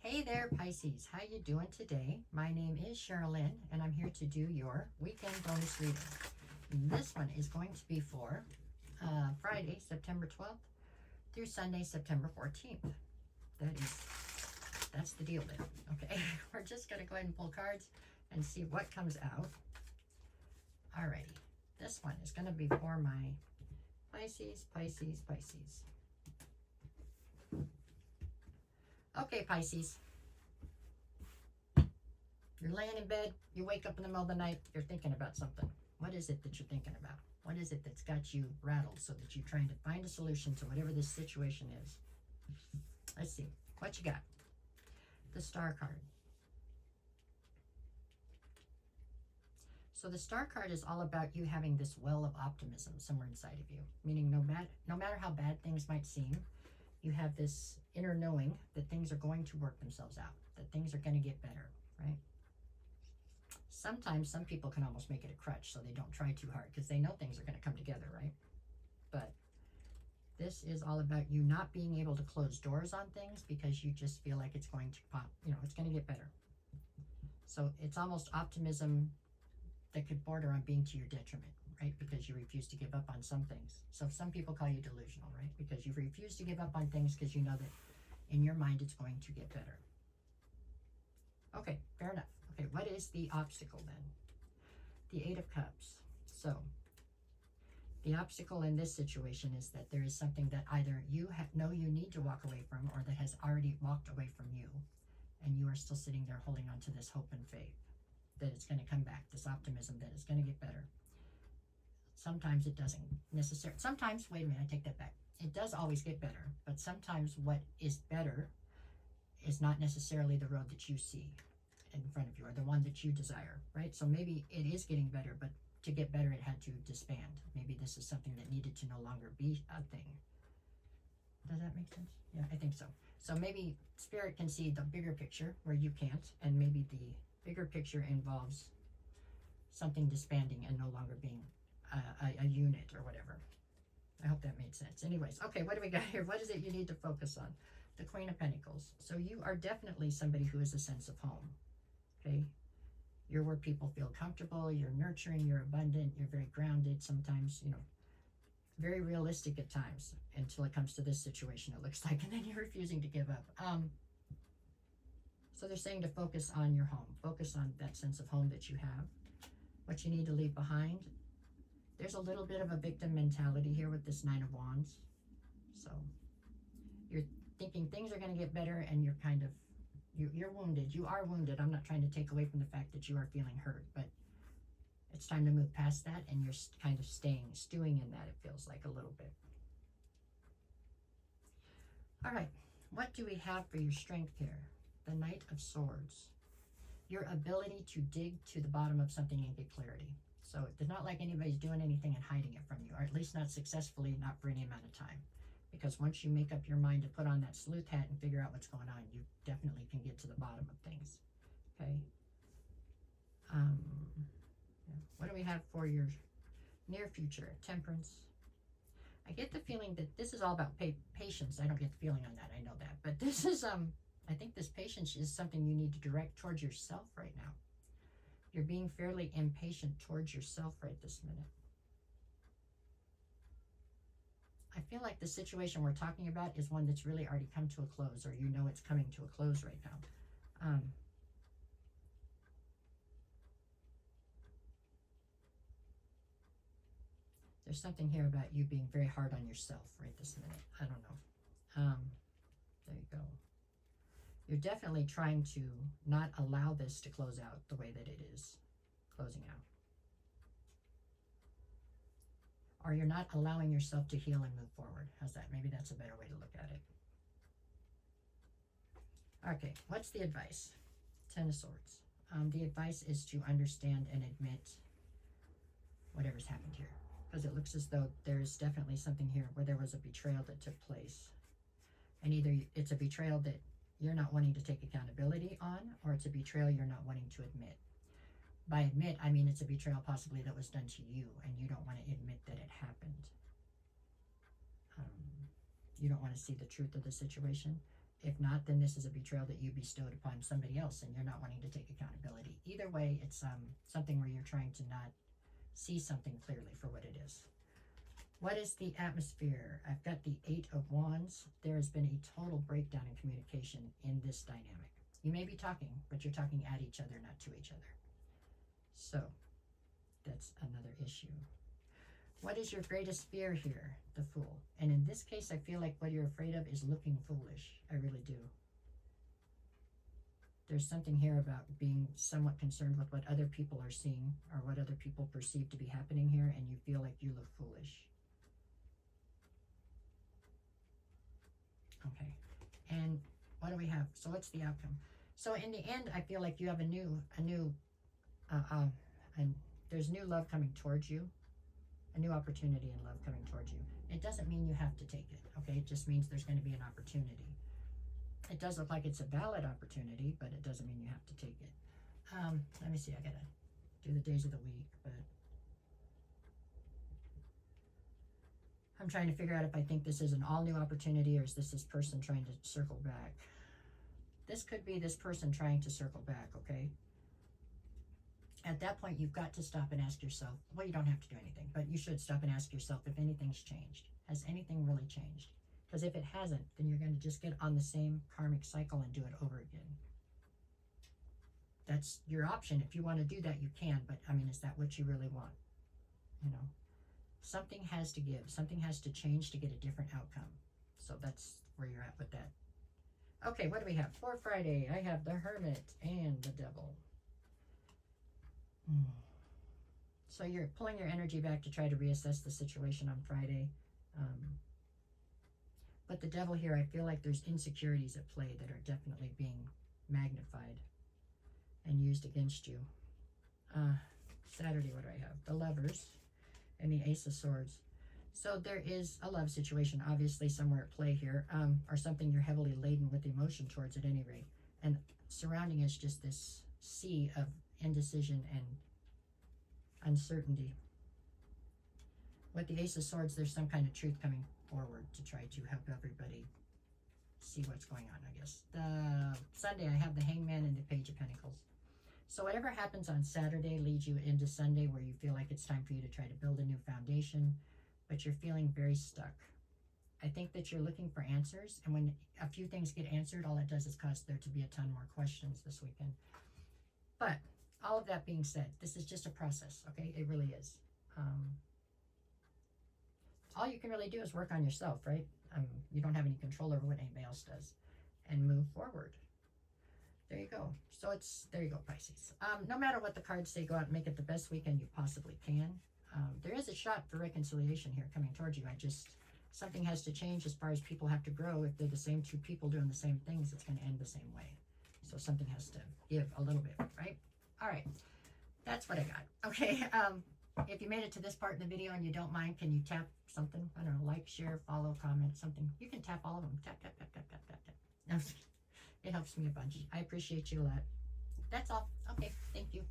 Hey there, Pisces. How you doing today? My name is Sherilyn, and I'm here to do your weekend bonus reading. This one is going to be for Friday, September 12th through Sunday, September 14th. That's the deal then. Okay, we're just going to go ahead and pull cards and see what comes out. Alrighty, this one is going to be for my Pisces. Okay, Pisces. You're laying in bed, you wake up in the middle of the night, you're thinking about something. What is it that you're thinking about? What is it that's got you rattled so that you're trying to find a solution to whatever this situation is? Let's see. What you got? The Star card. So the Star card is all about you having this well of optimism somewhere inside of you, meaning no matter how bad things might seem, you have this inner knowing that things are going to work themselves out, that things are going to get better, right? Sometimes some people can almost make it a crutch so they don't try too hard because they know things are going to come together, right? But this is all about you not being able to close doors on things because you just feel like it's going to pop, it's going to get better. So it's almost optimism that could border on being to your detriment, right? Because you refuse to give up on some things. So some people call you delusional, right? Because you refuse to give up on things because you know that in your mind it's going to get better. Okay, fair enough. Okay, what is the obstacle then? The Eight of Cups. So the obstacle in this situation is that there is something that either you know you need to walk away from or that has already walked away from you, and you are still sitting there holding on to this hope and faith that it's going to come back, this optimism that it's going to get better. Sometimes it doesn't necessarily. Sometimes, wait a minute, I take that back. It does always get better, but sometimes what is better is not necessarily the road that you see in front of you or the one that you desire, right? So maybe it is getting better, but to get better it had to disband. Maybe this is something that needed to no longer be a thing. Does that make sense? Yeah, I think so. So maybe Spirit can see the bigger picture where you can't, and maybe the bigger picture involves something disbanding and no longer being a unit or whatever. I hope that made sense. Anyways, okay, what do we got here? What is it you need to focus on? The Queen of Pentacles. So you are definitely somebody who has a sense of home. Okay, you're where people feel comfortable, you're nurturing, you're abundant, you're very grounded, sometimes, very realistic at times until it comes to this situation, it looks like, and then you're refusing to give up. So they're saying to focus on your home, focus on that sense of home that you have, what you need to leave behind. There's a little bit of a victim mentality here with this Nine of Wands. So you're thinking things are going to get better and you're kind of, you're wounded. You are wounded. I'm not trying to take away from the fact that you are feeling hurt, but it's time to move past that, and you're kind of stewing in that, it feels like a little bit. All right, what do we have for your strength here? The Knight of Swords. Your ability to dig to the bottom of something and get clarity. So it's not like anybody's doing anything and hiding it from you, or at least not successfully, not for any amount of time. Because once you make up your mind to put on that sleuth hat and figure out what's going on, you definitely can get to the bottom of things. Okay. What do we have for your near future? Temperance. I get the feeling that this is all about patience. I don't get the feeling on that. I know that. But this is, I think this patience is something you need to direct towards yourself right now. You're being fairly impatient towards yourself right this minute. I feel like the situation we're talking about is one that's really already come to a close, or you know it's coming to a close right now. There's something here about you being very hard on yourself right this minute. I don't know. There you go. You're definitely trying to not allow this to close out the way that it is closing out. Or you're not allowing yourself to heal and move forward. How's that? Maybe that's a better way to look at it. Okay, what's the advice? Ten of Swords. The advice is to understand and admit whatever's happened here. Because it looks as though there's definitely something here where there was a betrayal that took place. And either it's a betrayal that you're not wanting to take accountability on, or it's a betrayal you're not wanting to admit. By admit, I mean it's a betrayal possibly that was done to you, and you don't want to admit that it happened. You don't want to see the truth of the situation. If not, then this is a betrayal that you bestowed upon somebody else and you're not wanting to take accountability. Either way, it's something where you're trying to not see something clearly for what it is. What is the atmosphere? I've got the 8 of Wands. There has been a total breakdown in communication in this dynamic. You may be talking, but you're talking at each other, not to each other. So that's another issue. What is your greatest fear here? The Fool. And in this case, I feel like what you're afraid of is looking foolish. I really do. There's something here about being somewhat concerned with what other people are seeing or what other people perceive to be happening here, and you feel like you look foolish. Okay. And what do we have? So what's the outcome? So in the end, I feel like you have and there's new love coming towards you. A new opportunity in love coming towards you. It doesn't mean you have to take it, okay? It just means there's going to be an opportunity. It does look like it's a valid opportunity, but it doesn't mean you have to take it. Let me see, I gotta do the days of the week, but I'm trying to figure out if I think this is an all-new opportunity or is this person trying to circle back. This could be this person trying to circle back, okay? At that point, you've got to stop and ask yourself, well, you don't have to do anything, but you should stop and ask yourself if anything's changed. Has anything really changed? Because if it hasn't, then you're going to just get on the same karmic cycle and do it over again. That's your option. If you want to do that, you can, but I mean, is that what you really want? You know, something has to give. Something has to change to get a different outcome. So that's where you're at with that. Okay, what do we have? For Friday, I have the Hermit and the Devil. So you're pulling your energy back to try to reassess the situation on Friday. But the Devil here, I feel like there's insecurities at play that are definitely being magnified and used against you. Saturday, what do I have? The Lovers and the Ace of Swords. So there is a love situation, obviously, somewhere at play here, or something you're heavily laden with emotion towards at any rate. And surrounding is just this sea of indecision and uncertainty. With the Ace of Swords, there's some kind of truth coming forward to try to help everybody see what's going on, I guess. The Sunday, I have the Hangman and the Page of Pentacles. So whatever happens on Saturday leads you into Sunday where you feel like it's time for you to try to build a new foundation, but you're feeling very stuck. I think that you're looking for answers, and when a few things get answered, all it does is cause there to be a ton more questions this weekend. But all of that being said, this is just a process, okay? It really is. All you can really do is work on yourself, right? You don't have any control over what anybody else does, and move forward. There you go. So there you go, Pisces. No matter what the cards say, go out and make it the best weekend you possibly can. There is a shot for reconciliation here coming towards you. Something has to change as far as people have to grow. If they're the same two people doing the same things, it's going to end the same way. So something has to give a little bit, right? All right. That's what I got. Okay. If you made it to this part in the video and you don't mind, can you tap something? I don't know, like, share, follow, comment, something. You can tap all of them. Tap, tap, tap, tap, tap, tap, tap. It helps me a bunch. I appreciate you a lot. That's all. Okay. Thank you.